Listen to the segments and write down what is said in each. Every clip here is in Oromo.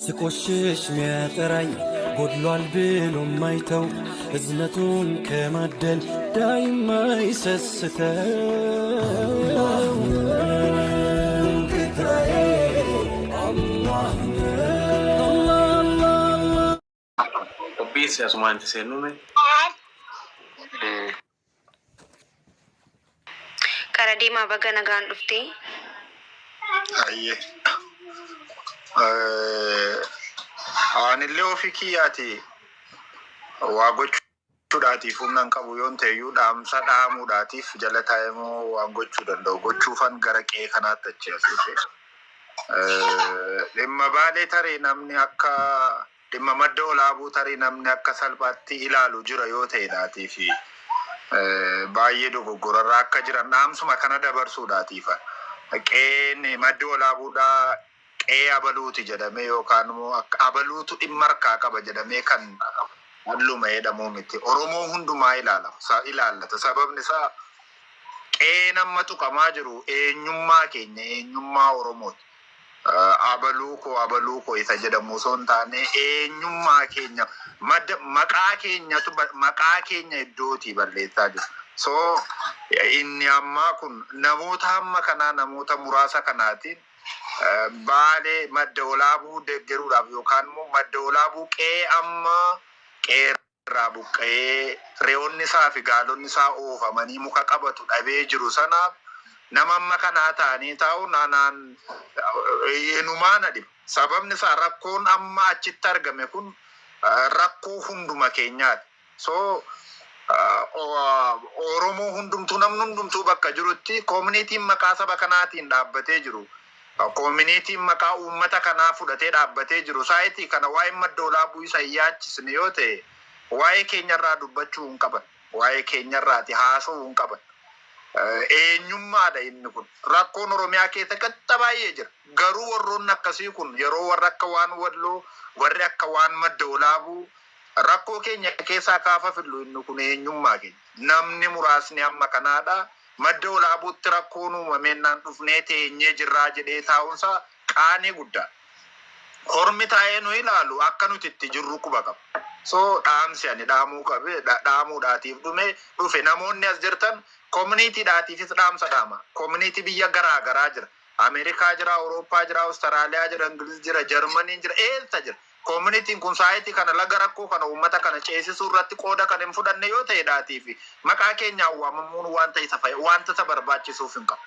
ስቆሽሽ ሚያጠራኝ ጎድሏል ብሎ ማይተው እዝነቱን ከማደል ዳይማ ይሰስተው ጌታዬ አላህ Obbiisi asumaanti seennume kara deemaa baga nagaan dhufte. Ayyee anillee ofii kiyyaati waa gochuudhaatiif humnan qabu yoon ta'eyyuu dhaamsa dhaamuudhaatiif jala taa'emoo waan gochuu danda'u gochuufan gara qe'ee kanaatti achi asuute dhimma baalee tarii namni akka dhimma madda olaabuu tarii namni akka salphaatti ilaalu jira yoo ta'edhaatii fi baay'ee dogoggorarraa akka jiran dhaamsuma kana dabarsuudhaatiif qe'een madda olaabuudhaa qe'ee abaluuti jedhamee yookaan immoo akka abaluutu dhimma harkaa qaba jedhamee kan halluma jedhamuu miti. Oromoo hundumaa ilaallata. Sababni isaa qe'ee nama tuqamaa jiru eenyummaa keenya eenyummaa Oromooti. Abaluu koo isa jedhamu osoo hin taane eenyummaa keenya maqaa keenya iddootii balleessaa jiru. So inni ammaa kun namoota hamma kanaa namoota muraasa kanaatiin baalee madda olaabuu deeggaruudhaaf yookaan immoo madda olaabuu qe'ee amma qe'eerraa buqqa'ee re'oonni isaa fi gaalonni isaa oofamanii muka qabatu dhabee jiru sanaaf nama amma kanaa ta'anii taa'u naanaan eenyumaana dhiba. Sababni isaa rakkoon amma achitti argame kun rakkoo hunduma keenyaati. So Oromoo hundumtuu namni hundumtuu bakka jirutti koominiitiin maqaa saba kanaatiin dhaabbatee jiru. Koominiitiin maqaa uummata kanaa fudhatee dhaabbatee jiru. Saayitii kana waa'ee madda olaabuu isa yaachisne yoo ta'e waa'ee keenyarraa dubbachuu hin qaban. Waa'ee keenyarraati haasa'uu hin qaban. Eenyummaadha inni kun. Rakkoon Oromiyaa keessa qaxxa baay'ee jira. Garuu warroonni akkasii kun yeroo warra akka waan walloo warri akka waan madda olaabuu rakkoo keenya keessaa kaafa fillu inni kun eenyummaa keenya. Namni muraasni amma kanaadha. Madda olaabuutti rakkoon uumameenaan dhufnee teenyee jirraa jedhee taa'uunsaa qaanii guddaa. Hormi taa'ee nu ilaalu akka nuti itti jirru quba qaba. So dhaamsi ani dhaamuu qabe dhaamuudhaatiif dhufe namoonni as jirtan koominiitiidhaatiifis dhaamsa dhaama. Koominiitii biyya garaa garaa jira. Ameerikaa jira, Awurooppaa jira, Awustiraaliyaa jira, Ingiliz jira, Jarmanii jira, eessa jira. Koominiitiin kun saayitii kana laga rakkoo kana uummata kana ceesisuu irratti qooda kan hin fudhanne yoo ta'edhaatii fi maqaa keenyaan waamamuun wanta isa barbaachisuuf hin qabu.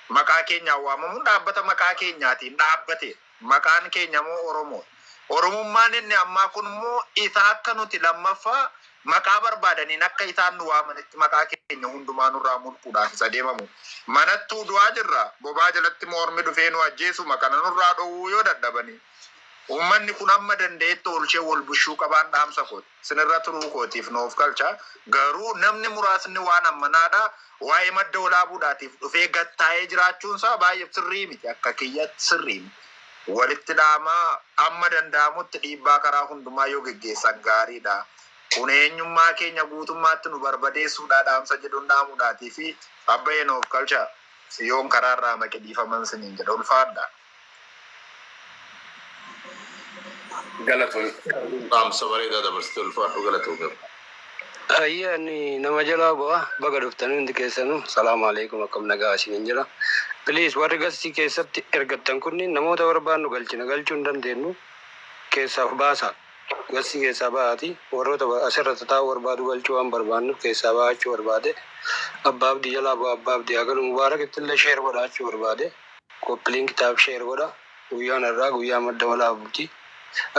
Maqaa keenyaan waamamuun dhaabbata maqaa keenyaatiin dhaabbate. Maqaan keenya immoo Oromoo. Oromummaan inni ammaa kun immoo isa akka nuti lammaffaa maqaa barbaadaniin akka isaan nu waamanitti maqaa keenya hundumaa nurraa mulquudhaaf isa deemamu. Manattuu du'aa jirra. Bobaa jalatti mormi dhufee nu ajjeesu maqana nurraa dhowwuu yoo dadhabanii. Uummanni kun amma dandeettii olchee wal bushuu qabaan dhaamsa kooti. Sinirra turuu kootiif noof galcha. Garuu namni muraasni waan ammanaadha. Waa'ee madda olaabuudhaatiif dhufee gattaa'ee jiraachuunsaa baay'ee sirrii miti. Akka kiyyatti sirrii miti. Walitti dhaamaa amma danda'amutti dhiibbaa karaa hundumaa yoo geggeessan gaariidha. Kun eenyummaa keenya guutummaatti nu barbadeessuudhaa dhaamsa jedhuun dhaamuudhaatii fi abbayee noof galcha. Siyoon karaarraa maqe dhiifaman siniin jedha ulfaadha. Galatoon dhaamsa bareedaa dabarsitee ulfaadhu galatoon. Ayyaani nama jalaa bu'aa baga dhuftanii hundi keessanuu salaamu alaikum akkam nagaa isiniin jira. Please warri gastii keessatti ergattan kunniin namoota barbaannu galchuu hin dandeenyu keessaaf baasa. Gastii keessaa baati warroota asirratti taa'uu barbaadu galchuu waan barbaannu keessaa baachuu barbaade abbaa abdii jalaa bu'aa abbaa abdii hagalu mubaarak ittillee sheer godhaachuu barbaade koppiliin kitaab sheer godha guyyaan irraa guyyaa madda olaabuuti.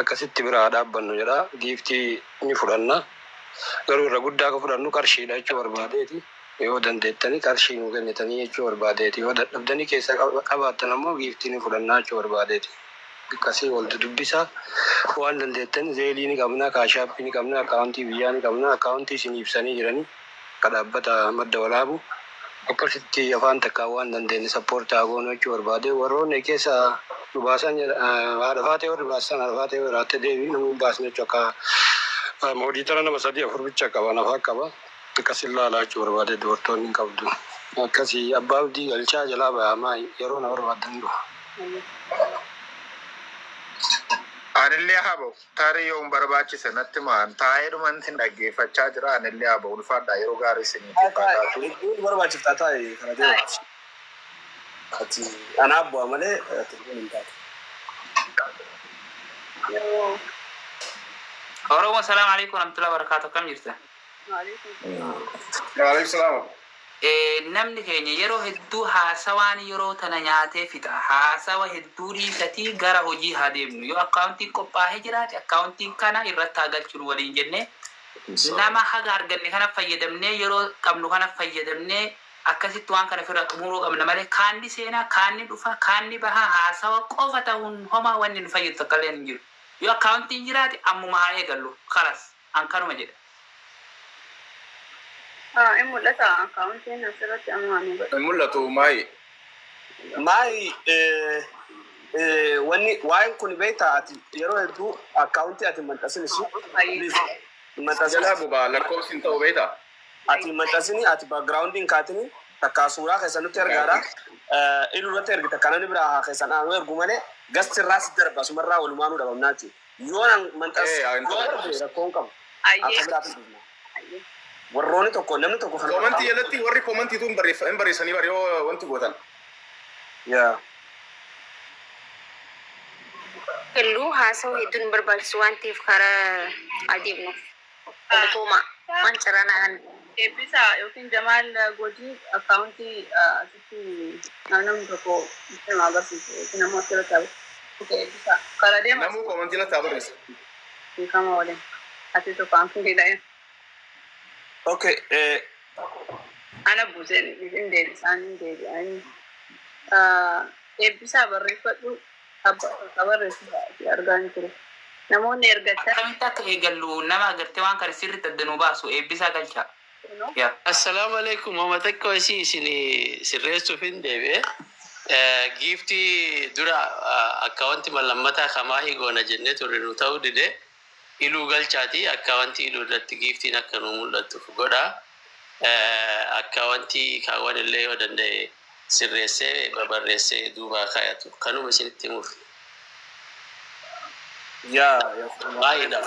Akkasitti biraa dhaabbannu jedha giiftii ni fudhanna. Garuu irra guddaa akka fudhannu qarshiidha jechuu barbaadeeti. Yoo dandeettanii qarshii nu kennitanii jechuu barbaadeeti. Yoo dadhabdanii keessa qabaattan ammoo giiftii ni fudhannaa jechuu barbaadeeti. Akkasii wal dubbisaa waan dandeettan zeelii ni qabna, kaashaappii ni qabna, akkaawuntii biyyaa ni qabna, akkaawuntii isin ibsanii jiranii akka dhaabbata madda olaabuu. Akkasitti afaan takkaa waan dandeenye sappoortaa goonuu jechuu barbaade. Warroonni keessa nu baasan haadha faatee warri baasan haadha faatee warraatte deebii namni baasne jechuu akka mooditara nama 3-4 bicha qaba nafa qaba. Akkasii ilaalaa jechuu barbaade dubartoonni hin qabdu. Akkasii abbaa abdii galchaa jalaa ba'amaa yeroo na barbaadan dhufa. anillee habo tarii yoon barbaachise natti maan taa'ee dhumantiin dhaggeeffachaa jira anillee habo ulfaadha yeroo gaarii isiniif fakkaatu. Iddoon barbaachiftaa taa'e kana deemu. Ati anaaf bu'aa malee tilbuun hin taate. Oromo salam alaikum warahmatullahi wabarakatuh kam jirta? Waalaikum salaam. Namni keenya yeroo hedduu haasawaan yeroo tana nyaatee fixa. Haasawa hedduu dhiisatii gara hojii haa deemnu. Yoo akkaawuntiin qophaa'ee jiraate akkaawuntiin kana irratti haa galchuun waliin jennee nama haga arganne kana fayyadamnee yeroo qabnu kana fayyadamnee akkasitti waan kana firra xumuruu qabna malee kaanni seenaa kaanni dhufa kaanni baha haasawa qofa ta'uun homaa wanni nu fayyadu takka illee hin jiru. Yoo akkaawuntiin jiraate ammuma haa eegallu karas ankanuma jedha. Mul'ata akkaawuntiin asirratti amma nu godha. Mul'atu maayi. Maayi wanni waa'een kun beektaa ati yeroo hedduu akkaawuntii ati maxxansinis Jalaa gubaa lakkoofsiin ta'uu beektaa? ati maxxansini ati backgrounding kaatini takka suuraa keessa nutti ergaadha. Iluu irratti ergita kanani biraa haa keessan aanu ergu malee gasti irraas darba sumarraa walumaanuu dhabamnaati. Yoon maxxansi rakkoon qabu. Warroonni tokko namni tokko kan komantii jalatti warri komantii tun barreessanii bari yoo wanti gootan. Yaa. Illuu haasawuu hedduun barbaachisu waan ta'eef karaa adeemnu. Otooma waan carraanaa kan eebbisa yookiin Jamaal Godii akkaawuntii asitti namni tokko nama agarsiisu yookiin ammoo asirratti ta'u. Eebbisa karaa deema. Namuu komantii lattaa barreessa. Kama waliin ati tokko akkaawuntii dhayan. Okay. Ana buuseen hin deebisaan hin deebi'anii. Eebbisa barreeffadhu barreessu argaa hin jiru. Namoonni ergachaa. Akkamitti akka eegallu nama agartee waan kana sirriitti addanuu baasu eebbisaa galcha. Assalamu alaikum mama takko isin sirreessuuf hin deebi'e. Giiftii dura akkaawuntii mallammata kamaa higoona jennee turre nu ta'uu dide. Iluu galchaati akkaawuntii iluu irratti giiftiin akka nu mul'attuuf godha. Akkaawuntii kaawwan illee yoo danda'e sirreessee barreessee duubaa kaayatu kanuma isinitti himuuf. Yaa baay'eedha.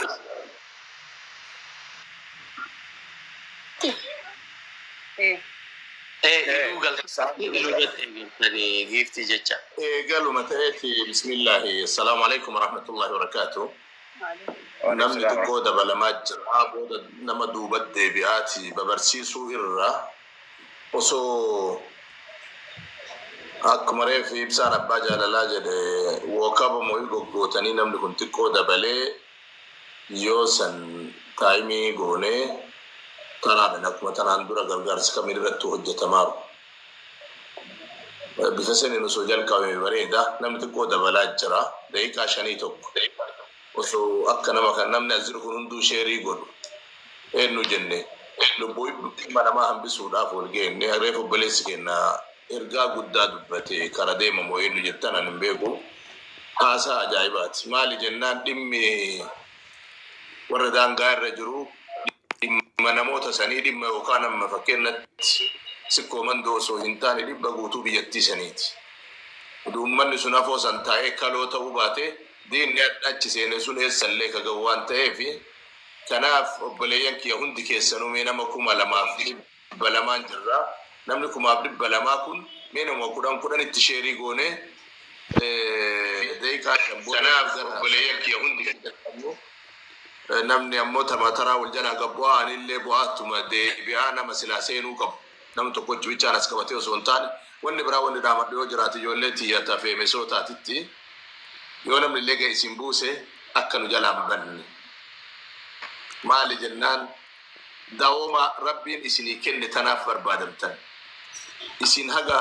Iluu galchaati iluu irratti eegaltanii giiftii jecha. Galuma ta'eeti bismillahi assalaamu alaikum warahmatullahi wabarakatuh. Namni tokko dabalamaa jira booda nama duubatti deebi'aati babarsiisuu irra osoo akkuma reefi ibsaan abbaa jaalalaa jedhe wookaba moo'ii goggootanii namni kun xiqqoo dabalee yoo san taayimii goonee kanaadhaan akkuma tanaan dura gargaarsi kamiin irratti hojjetamaaru. Bifa saniin osoo jalqabame bareeda namni xiqqoo dabalaa jira daqiiqaa 5 osoo akka nama kan namni as jiru kun hunduu sheerii godhu eenyu jenne lubbuu dhimma namaa hambisuudhaaf ol geenne reefu obboleessi kenna ergaa guddaa dubbate kara deemamoo eenyu jettan ani hin beeku haasaa ajaa'ibaati maali jennaan dhimmi warra daangaa irra jiru dhimma namoota sanii dhimma yookaan amma fakkeenyatti sikkoo mandoo osoo hin taane dhibba guutuu biyyattii saniiti. Uummanni sun afoo san taa'ee kaloo ta'uu baate diinni achi seene sun eessallee kaga waan ta'eef kanaaf obboleeyyan kiyya hundi keessanuu mee nama 2,200 jirra namni 2,200 kun mee nama 10 itti sheerii goone daqiiqaa 5 kanaaf obboleeyyan kiyya hundi keessanuu namni ammoo tamataraa wal jalaa gabbu'aa anillee bu'aatuma deebi'aa nama silaa seenuu qabu namni tokkochi bichaan as qabatee osoo hin taane wanni biraa wanni dhaamadhu yoo jiraate ijoollee tiyyata feemesootaatitti yoo namni illee ga'e isin buuse akka nu jalaan banne maali jennaan daawoma rabbiin isinii kenne tanaaf barbaadamtan isin haga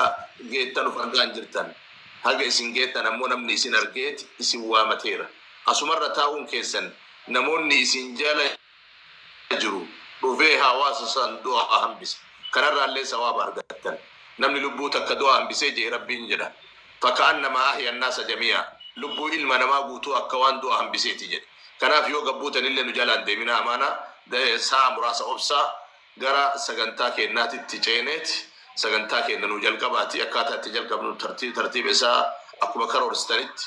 geettan uf argaan jirtan haga isin geettan ammoo namni isin argeeti isin waamateera asumarra taa'uun keessan namoonni isin jala jiru dhufee hawaasa san du'a hambisa kanarraa illee sawaaba argattan namni lubbuu takka du'a hambisee jee rabbiin jedha fakkaannama ahya annaasa jamii'a lubbuu ilma namaa guutuu akka waan du'a hambiseeti jedhe kanaaf yoo gabbuutan illee nu jalaan deemina amaana saa muraasa obsaa gara sagantaa kennaatitti ceeneeti sagantaa kenna nu jalqabaati akkaataa itti jalqabnu tartiiba isaa akkuma karoorsitanitti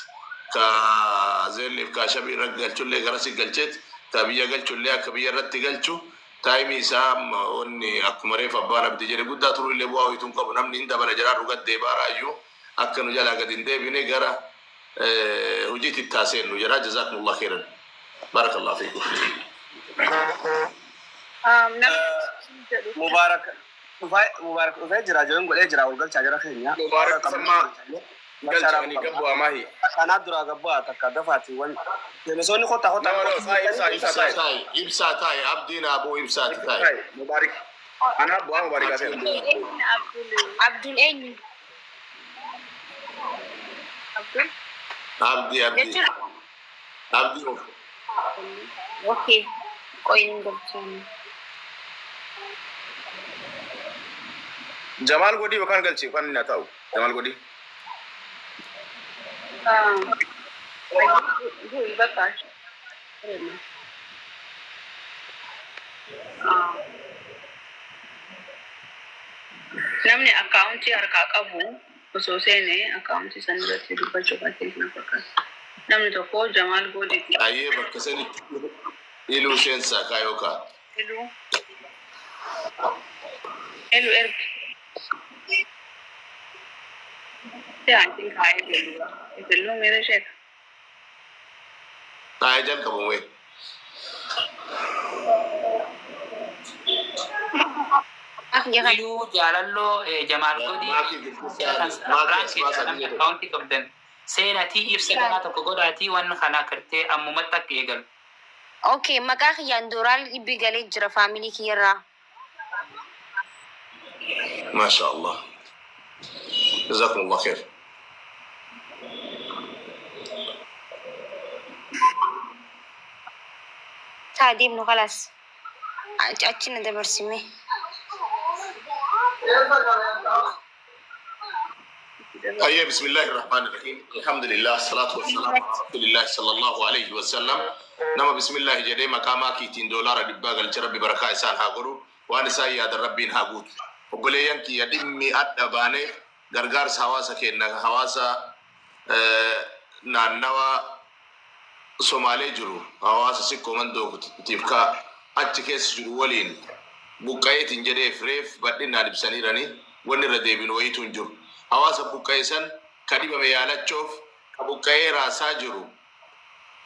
ka zelif ka shabi galchulle garasi galchet ta biya galchulle akka biya ratti galchu taimi sam onni akumare fa bana bidjere gudda turu le bo awitun ko namni inda bala jara rugadde barayu akkanu jala gadin debine gara hujiti tasen nu jara jazakumullah khairan barakallahu fikum mubarak ufay jira joon gole jira ulgal chajara khenya mubarak sama galchani gabbo amahi sana dura gabbo atakka dafati wan yemesoni khota ibsa tay abdina abu ibsa tay mubarak ana bo mubarak asen Abdul Ain. abdi Okay. Koin galchani. Jamal Godi bukan galchi kan na tahu Jamal Godi namni akaunti harkaa qabu osoo seene akaunti san irratti dubbachuu kan na fakkaata. Namni tokko Jamaal Goodiiti. aye bakka sanitti ilu sensa kayoka Elu ergi. Yaantiin kaayee jelluudha. Ijelluu meeshaa isheeti. ay jal kabumwe Ilu jaalallo Jamaal Godi akaunti qabdan seenatii ibsa kanaa tokko godhaatii waan kanaa kartee ammumatti akka eegalu. Okay, maqaa kiyyaan dooraal dhibbi galee jira faamilii kiyyarraa. ما شاء الله جزاكم الله خير تعدي ابنه خلاص. أتشنا ده برسمي. طيب بسم الله الرحمن الرحيم الحمد لله الصلاة والسلام على رسول الله صلى الله عليه وسلم نما بسم الله جدي مقاما كيتين دولار دبا الجرب ببركة إنسان هاغرو وأنا ساي هذا ربين هاغوت وقولي كي يدمي أدبانه غرغار سواسا كنا هواسا نانوا سومالي جرو هواسا سيكومن دو تيفكا أتكيس جرو ولين بقاية تنجدي فريف بدين نالبساني راني ونردبين ويتون جرو hawasa bukaisan kadiba me yalachof abukai rasa jiru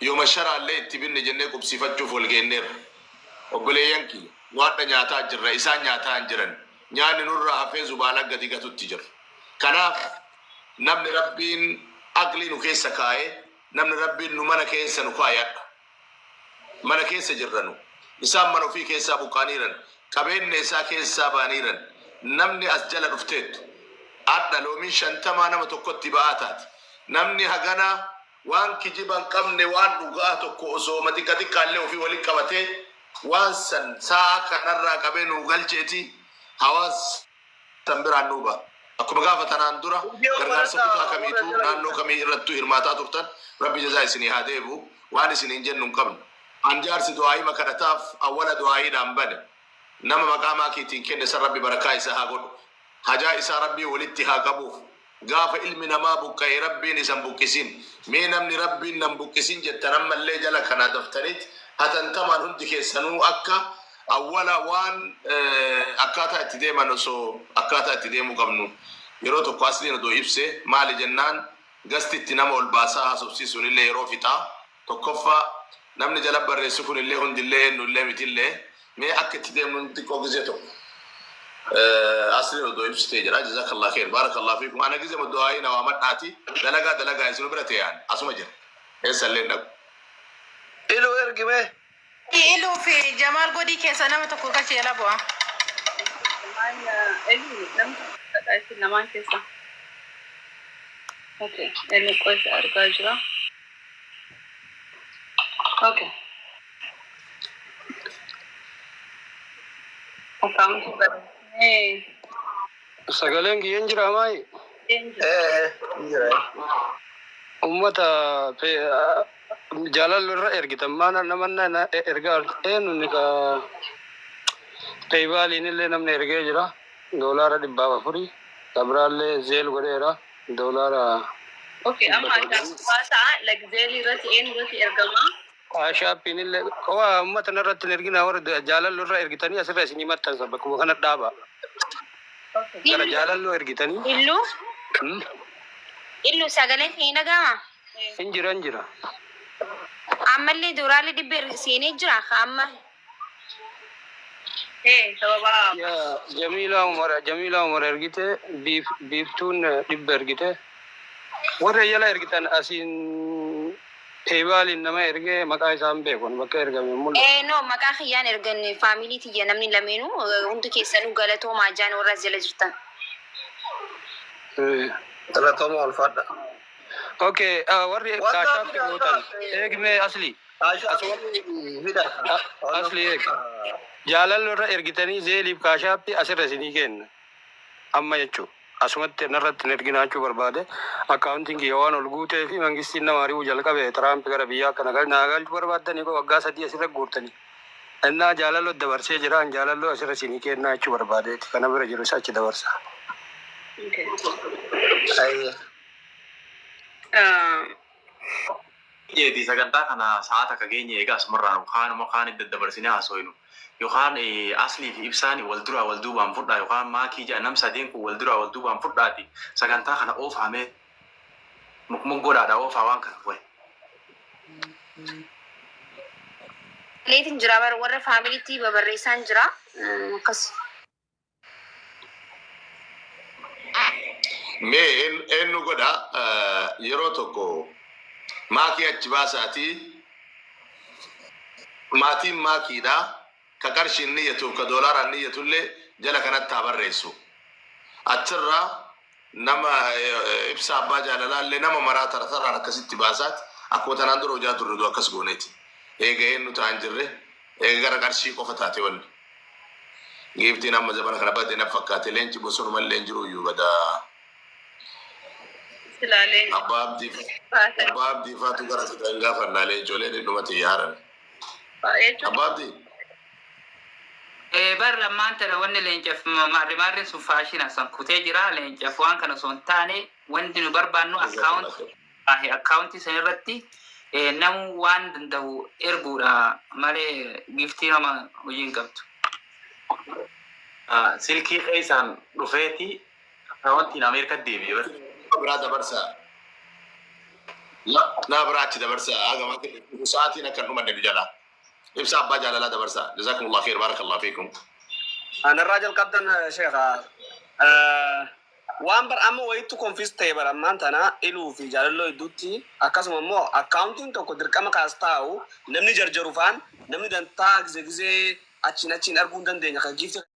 yoma shara alle tibin jenne ko sifachu folgener obule yanki wada nyata jirra isa nyata jiran nyani nurra hafezu balaga diga tutijir kana namni rabbin aqli nu kessa kae namni rabbin nu mana kessa nu kaya mana kessa jirranu isa mano fi kessa bukaniran kabenne isa kessa baniran namni asjala duftet adda loomin shantama nama tokkotti ba'aataati namni hagana waan kijiban qabne waan dhugaa tokko osoo matikaalee ofii waliin qabatee waan san saa kanarraa qabee nu galcheeti hawaas tambiraan nuuba akkuma gaafa tanaan dura gargaarsa kutaa kamiitu naannoo kamii irrattu hirmaataa turtan rabbi jazaa isinii haa deebu waan isiniin jennu hin qabnu anjaarsi du'aayii makadhataaf awwala du'aayiidhaan bane nama maqaamaa kiitiin kenne san rabbi barakaa isa haa godhu haja isa rabbi walitti haa qabuuf gaafa ilmi namaa buqqa'e rabbiin isan buqqisin mee namni rabbiin nan buqqisin jettan ammallee jala kana daftanit hatantamaan hundi keessanuu akka awwala waan akkaataa itti deeman osoo akkaataa itti deemuu qabnu yeroo tokko asliin odoo ibse maali jennaan gastitti nama ol baasaa haasofsiisuun illee yeroo fixaa tokkoffaa namni jala barreessu kun illee hundillee ennullee mitillee mee akka itti deemnu xiqqoo gisee tokko أصلي ودو يبستي جرا جزاك الله خير بارك الله فيكم أنا جزء من الدعاء نوامات ناتي دلقا يسنو برتي يعني أسمع جر يسألنا إلو إرجمه إلو في جمال بودي كيسا نما تقول كشي لا بوا إلو نما تقول نما كيسا أوكي إلو كويس أرجع جرا أوكي أكمل Sagaleen kiyyan jira maay? Jira. Ummata jaalallu irra ergitan maana namanna ergaa eenyu ni ka paybaaliin illee namni ergee jira. Doolaara 400 kabraallee zeel godheera. Doolaara Okay, amma shafasa like zeli rati en rati ergama. Shaapiin illee waa uummata irratti hin ergina warra jaalallu irra ergitanii asirra isinii maxxansa bakkuma kana dhaaba. Gara jaalalloo ergitanii. Illu sagaleen hin dhagama. Injira. Ammallee duraalee dhibbeer seenee jira amma. Sababa. Jamila Umar ergite biiftuun dhibba ergite. Warra yala ergitan asiin teebaalin nama ergee maqaa isaan beekun bakka ergame mul'atu. No maqaa kiyyaan erganne faamilii tiyya namni lameenuu hundi keessanuu galatoomaa jaan warra jala jirtan. Galatooma ulfaadha. Okay, warri kaashaatti gootan eegmee asli. Asli eeg. Jaalallo irra ergitanii zeeliif kaashaatti asirra isinii kenna. Amma jechuudha. Asumatti narratti hin erginaachuu barbaade akkaawuntiin kiyya waan ol guutee fi mangistiin nama ari'uu jalqabe Tiraamp gara biyyaa kana naagalchuu barbaadanii waggaa 3 asirra guurtanii. Innaa jaalalloo dabarsee jiraan jaalalloo asirra isinii kennaa jechuu barbaadeeti. Kana bira jiru isa achi dabarsa. Jeeti sagantaa kana sa'aata akka geenye egaa asumarraan kaan itti dabarsinee haasofnu. Yookaan aslii fi ibsaan wal duraa wal duubaan fudhaa yookaan maakii jedhan sadeen kun wal duraa wal duubaan fudhaati sagantaa kana oofamee mukmuggoodhaadha oofaa waan kana wayi. Leetiin jira warra faamiliitti babarreessaan jira akkas. Mee eenyu godha yeroo tokko maakii achi baasaatii maatiin maakiidha. كقرش النية كدولار النية اللي جل كانت تعبرسو أترى نما إبسا باجا لا اللي نما مرات ترى على كسيت بازات أكو تناندر وجات الردوا كسبونيتي إيه إنه تانجره إيه غير قرشي كفتاتي ون جيبتي نما زمان خنا بدي نفكات لين تبصون من لين جرو يوبدا سلالين أباب دي فاتو كراسي تنجا فنا لين جولين إنه ما تيارن أباب دي barra maanta wanni leencaaf maarrimaarri sun faashina san kutee jira leencaaf waan kana son taane wanti nu barbaannu akkaawuntii san irratti namu waan danda'u erguudha malee giftii nama hojii hin qabdu. Silkii keessaan dhufeeti akkaawuntiin Ameerikaa deebi'e. Biraa dabarsaa. Naa biraachi dabarsaa hagama sa'aatiin akka dhumanne bijalaa. إبسا أبا جالا لا دبرسا جزاكم الله خير بارك الله فيكم. أنا الراجل قدن شيخ وان بر أما ويتو كونفيس تيبر أما أنتنا إلو في جاللو يدوتي أكاسم مو أكاونتين تو كدر كما كاستاو نمني جرجرو فان نمني دان تاك زي أتشين أرغون دان دين يخا جيفت